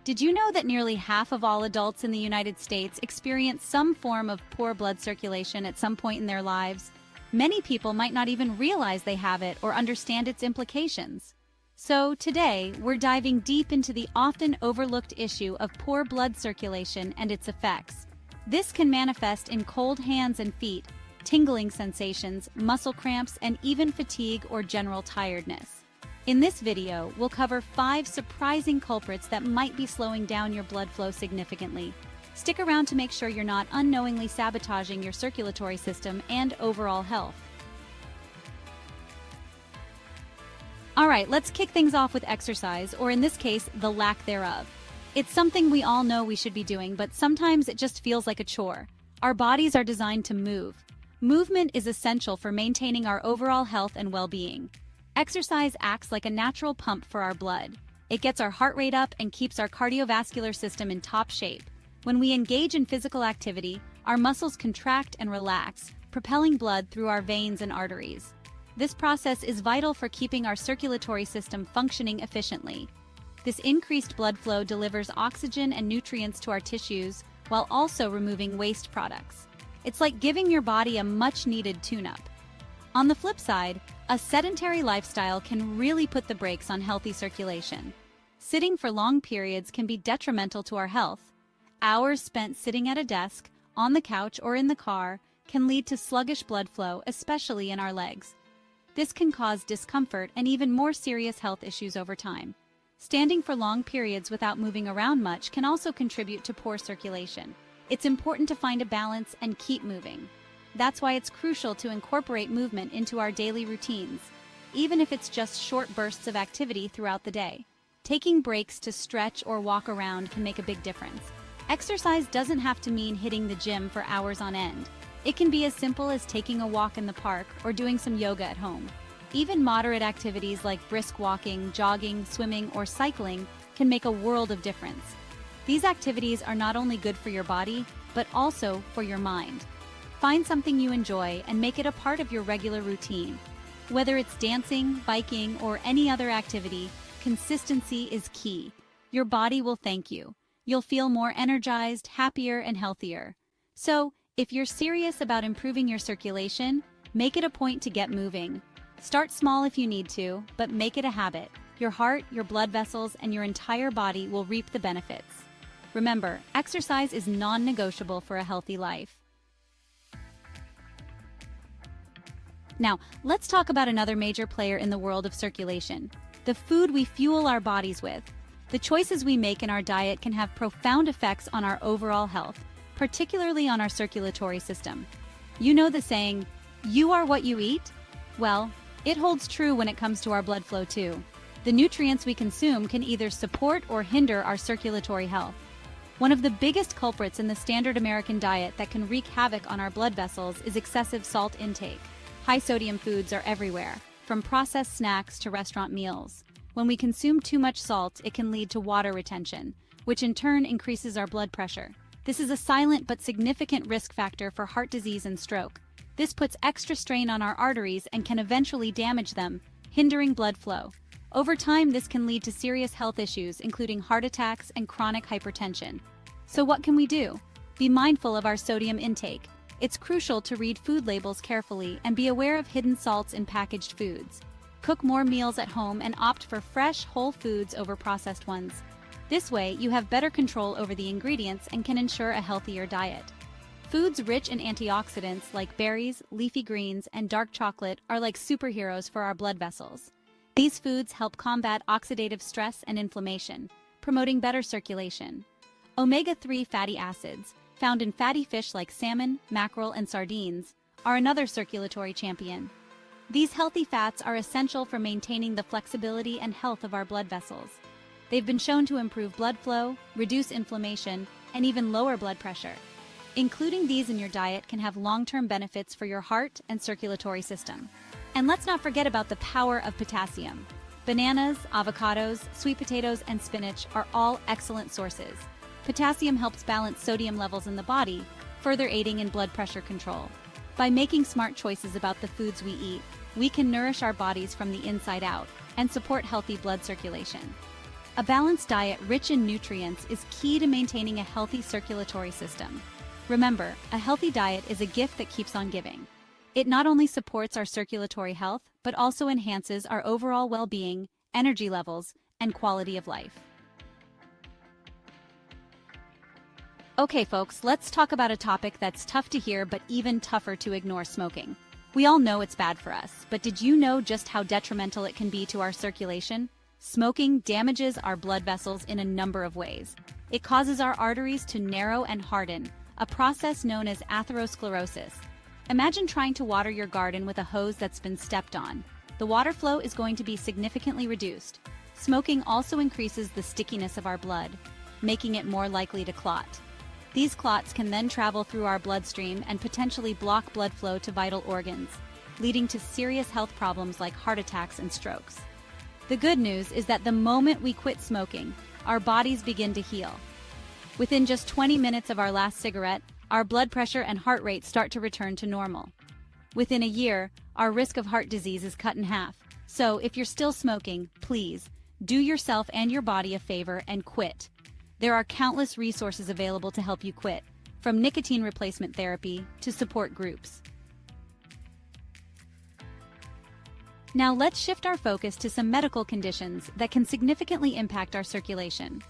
Did you know that nearly half of all adults in the United States experience some form of poor blood circulation at some point in their lives? Many people might not even realize they have it or understand its implications. So today, we're diving deep into the often overlooked issue of poor blood circulation and its effects. This can manifest in cold hands and feet, tingling sensations, muscle cramps, and even fatigue or general tiredness. In this video, we'll cover 5 surprising culprits that might be slowing down your blood flow significantly. Stick around to make sure you're not unknowingly sabotaging your circulatory system and overall health. Alright, let's kick things off with exercise, or in this case, the lack thereof. It's something we all know we should be doing, but sometimes it just feels like a chore. Our bodies are designed to move. Movement is essential for maintaining our overall health and well-being. Exercise acts like a natural pump for our blood. It gets our heart rate up and keeps our cardiovascular system in top shape. When we engage in physical activity, our muscles contract and relax, propelling blood through our veins and arteries. This process is vital for keeping our circulatory system functioning efficiently. This increased blood flow delivers oxygen and nutrients to our tissues while also removing waste products. It's like giving your body a much-needed tune-up. On the flip side, a sedentary lifestyle can really put the brakes on healthy circulation. Sitting for long periods can be detrimental to our health. Hours spent sitting at a desk, on the couch, or in the car can lead to sluggish blood flow, especially in our legs. This can cause discomfort and even more serious health issues over time. Standing for long periods without moving around much can also contribute to poor circulation. It's important to find a balance and keep moving. That's why it's crucial to incorporate movement into our daily routines, even if it's just short bursts of activity throughout the day. Taking breaks to stretch or walk around can make a big difference. Exercise doesn't have to mean hitting the gym for hours on end. It can be as simple as taking a walk in the park or doing some yoga at home. Even moderate activities like brisk walking, jogging, swimming, or cycling can make a world of difference. These activities are not only good for your body, but also for your mind. Find something you enjoy and make it a part of your regular routine. Whether it's dancing, biking, or any other activity, consistency is key. Your body will thank you. You'll feel more energized, happier, and healthier. So, if you're serious about improving your circulation, make it a point to get moving. Start small if you need to, but make it a habit. Your heart, your blood vessels, and your entire body will reap the benefits. Remember, exercise is non-negotiable for a healthy life. Now, let's talk about another major player in the world of circulation: the food we fuel our bodies with. The choices we make in our diet can have profound effects on our overall health, particularly on our circulatory system. You know the saying, "You are what you eat"? Well, it holds true when it comes to our blood flow too. The nutrients we consume can either support or hinder our circulatory health. One of the biggest culprits in the standard American diet that can wreak havoc on our blood vessels is excessive salt intake. High-sodium foods are everywhere, from processed snacks to restaurant meals. When we consume too much salt, it can lead to water retention, which in turn increases our blood pressure. This is a silent but significant risk factor for heart disease and stroke. This puts extra strain on our arteries and can eventually damage them, hindering blood flow. Over time, this can lead to serious health issues, including heart attacks and chronic hypertension. So what can we do? Be mindful of our sodium intake. It's crucial to read food labels carefully and be aware of hidden salts in packaged foods. Cook more meals at home and opt for fresh, whole foods over processed ones. This way, you have better control over the ingredients and can ensure a healthier diet. Foods rich in antioxidants like berries, leafy greens, and dark chocolate are like superheroes for our blood vessels. These foods help combat oxidative stress and inflammation, promoting better circulation. Omega-3 fatty acids, found in fatty fish like salmon, mackerel, and sardines, are another circulatory champion. These healthy fats are essential for maintaining the flexibility and health of our blood vessels. They've been shown to improve blood flow, reduce inflammation, and even lower blood pressure. Including these in your diet can have long-term benefits for your heart and circulatory system. And let's not forget about the power of potassium. Bananas, avocados, sweet potatoes, and spinach are all excellent sources. Potassium helps balance sodium levels in the body, further aiding in blood pressure control. By making smart choices about the foods we eat, we can nourish our bodies from the inside out and support healthy blood circulation. A balanced diet rich in nutrients is key to maintaining a healthy circulatory system. Remember, a healthy diet is a gift that keeps on giving. It not only supports our circulatory health, but also enhances our overall well-being, energy levels, and quality of life. Okay, folks, let's talk about a topic that's tough to hear but even tougher to ignore: smoking. We all know it's bad for us, but did you know just how detrimental it can be to our circulation? Smoking damages our blood vessels in a number of ways. It causes our arteries to narrow and harden, a process known as atherosclerosis. Imagine trying to water your garden with a hose that's been stepped on. The water flow is going to be significantly reduced. Smoking also increases the stickiness of our blood, making it more likely to clot. These clots can then travel through our bloodstream and potentially block blood flow to vital organs, leading to serious health problems like heart attacks and strokes. The good news is that the moment we quit smoking, our bodies begin to heal. Within just 20 minutes of our last cigarette, our blood pressure and heart rate start to return to normal. Within a year, our risk of heart disease is cut in half. So if you're still smoking, please, do yourself and your body a favor and quit. There are countless resources available to help you quit, from nicotine replacement therapy to support groups. Now let's shift our focus to some medical conditions that can significantly impact our circulation.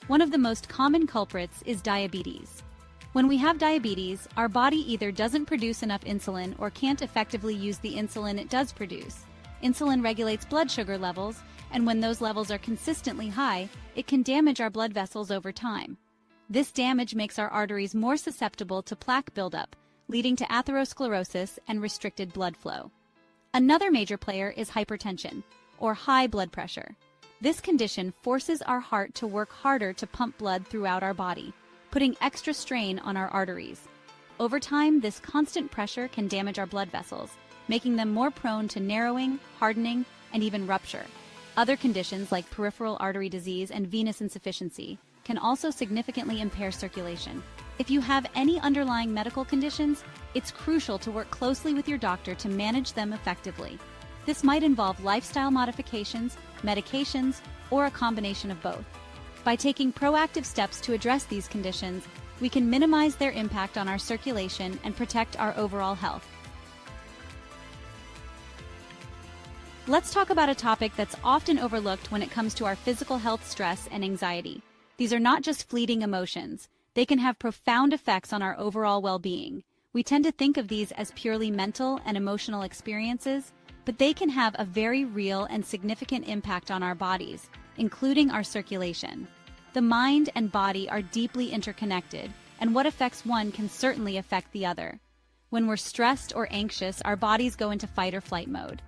One of the most common culprits is diabetes. When we have diabetes, our body either doesn't produce enough insulin or can't effectively use the insulin it does produce. Insulin regulates blood sugar levels, and when those levels are consistently high, it can damage our blood vessels over time. This damage makes our arteries more susceptible to plaque buildup, leading to atherosclerosis and restricted blood flow. Another major player is hypertension, or high blood pressure. This condition forces our heart to work harder to pump blood throughout our body, putting extra strain on our arteries. Over time, this constant pressure can damage our blood vessels, making them more prone to narrowing, hardening, and even rupture. Other conditions like peripheral artery disease and venous insufficiency can also significantly impair circulation. If you have any underlying medical conditions, it's crucial to work closely with your doctor to manage them effectively. This might involve lifestyle modifications, medications, or a combination of both. By taking proactive steps to address these conditions, we can minimize their impact on our circulation and protect our overall health. Let's talk about a topic that's often overlooked when it comes to our physical health: stress and anxiety. These are not just fleeting emotions. They can have profound effects on our overall well-being. We tend to think of these as purely mental and emotional experiences, but they can have a very real and significant impact on our bodies, including our circulation. The mind and body are deeply interconnected, and what affects one can certainly affect the other. When we're stressed or anxious, our bodies go into fight or flight mode.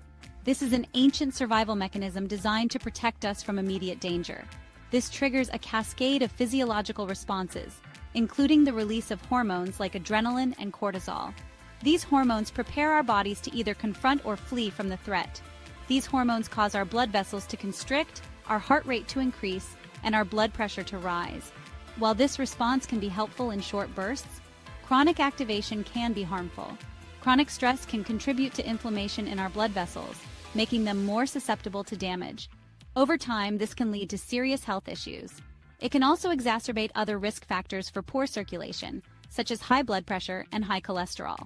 This is an ancient survival mechanism designed to protect us from immediate danger. This triggers a cascade of physiological responses, including the release of hormones like adrenaline and cortisol. These hormones prepare our bodies to either confront or flee from the threat. These hormones cause our blood vessels to constrict, our heart rate to increase, and our blood pressure to rise. While this response can be helpful in short bursts, chronic activation can be harmful. Chronic stress can contribute to inflammation in our blood vessels, making them more susceptible to damage. Over time, this can lead to serious health issues. It can also exacerbate other risk factors for poor circulation, such as high blood pressure and high cholesterol.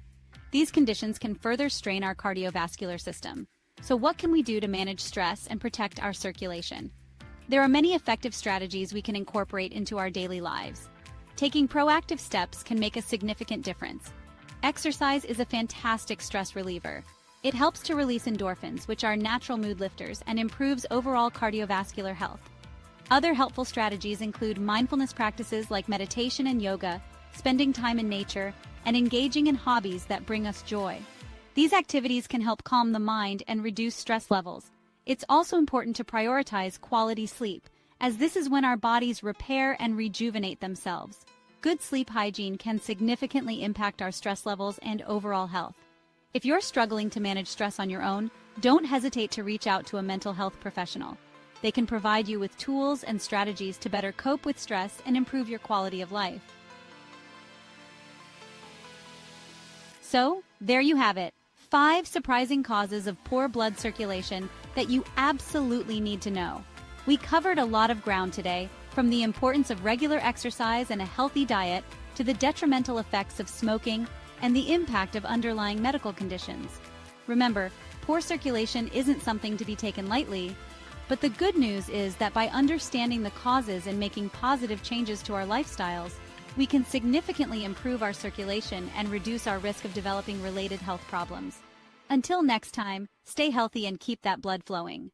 These conditions can further strain our cardiovascular system. So what can we do to manage stress and protect our circulation? There are many effective strategies we can incorporate into our daily lives. Taking proactive steps can make a significant difference. Exercise is a fantastic stress reliever. It helps to release endorphins, which are natural mood lifters, and improves overall cardiovascular health. Other helpful strategies include mindfulness practices like meditation and yoga, spending time in nature, and engaging in hobbies that bring us joy. These activities can help calm the mind and reduce stress levels. It's also important to prioritize quality sleep, as this is when our bodies repair and rejuvenate themselves. Good sleep hygiene can significantly impact our stress levels and overall health. If you're struggling to manage stress on your own, don't hesitate to reach out to a mental health professional. They can provide you with tools and strategies to better cope with stress and improve your quality of life. So, there you have it. 5 surprising causes of poor blood circulation that you absolutely need to know. We covered a lot of ground today, from the importance of regular exercise and a healthy diet to the detrimental effects of smoking and the impact of underlying medical conditions. Remember, poor circulation isn't something to be taken lightly, but the good news is that by understanding the causes and making positive changes to our lifestyles, we can significantly improve our circulation and reduce our risk of developing related health problems. Until next time, stay healthy and keep that blood flowing.